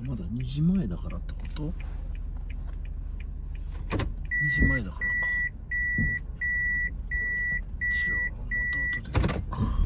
まだ2時前だからってこと？ 2 時前だからか。じゃあまた後で見ようか。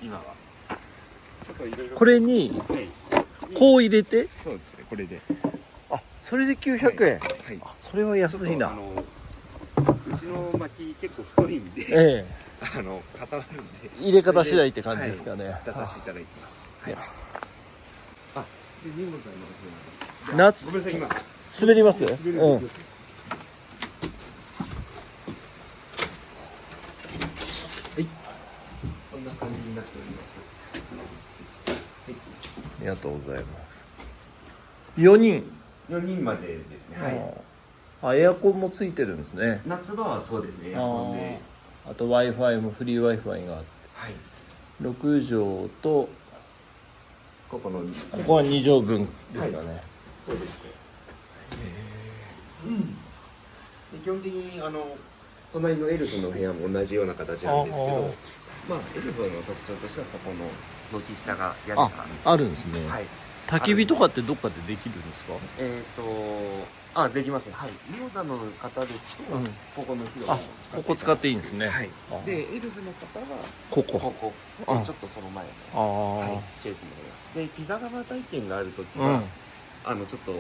今はちょっといろいろこれにはいこう入れて、そうですねこれであ、それで900円、はいあ、それは安いな。うちの薪結構太いんで、え固まるんで入れ方次第って感じですかね。はい出させていただいてますはいあ、で神保さんの夏ごめんなさい今滑りますよ。滑るうん。こんな感じになっておりますありがとうございます。4人。 4人までですねはいあ、エアコンもついてるんですね。夏場はそうですねエアコンであと Wi-Fi もフリー Wi-Fi があって、はい6畳とここのここは2畳分ですかね。そうですねで基本的に隣のエルフの部屋も同じような形なんですけどまあエルフの特徴としてはそこの軒下が屋根があるんですね。はい焚き火とかってどっかでできるんですか？できますねはいミオザの方ですと、うんここの広あ、場をここ使っていいんですね。はいあでエルフの方はここ。ここあでちょっとその前のああ、はい、スペースになりますでピザ窯体験があるときうんは、ちょっと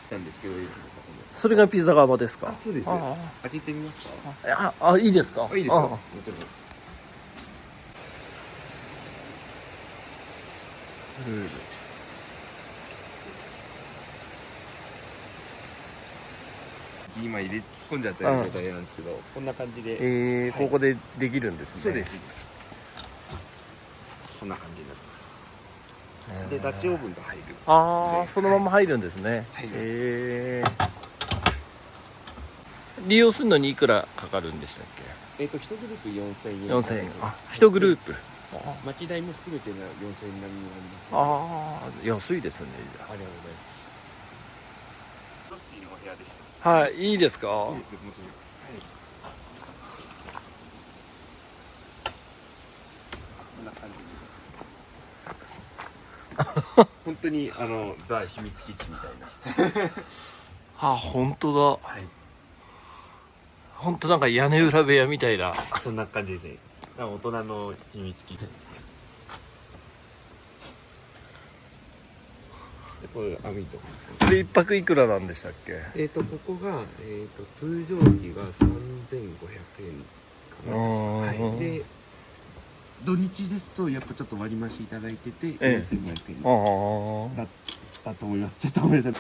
なんですけどエルフの方もそれがピザ窯ですか？あそうですあ開けてみますかあ、いいですか？いいですよあもちろん今入れ突っ込んじゃったような状態なんですけどこんな感じではいここでできるんですね。そうですこんな感じになってますでダッチオーブンと入るああ、でそのまま入るんですね。入ります利用するのにいくらかかるんでしたっ1グループ4000円け？4000円。あ、1グループ。薪代も含めて4000円並みになりますああ、安いですね、じゃありがとうございますロッシーのお部屋でしたあ。はい、いいですか？いいですよもちろんこんな感じで本当にザ秘密基地みたいなあ、本当だ。はい本当なんか屋根裏部屋みたいな。そんな感じですね大人の秘密基地でこれ網とこれ一泊いくらなんでしたっけ？ここが、通常費が3500円かな、はい、で土日ですとやっぱちょっと割増しいただいてて4500円あだったと思いますちょっとごめんなさい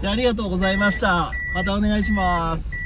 じゃあありがとうございました。またお願いします。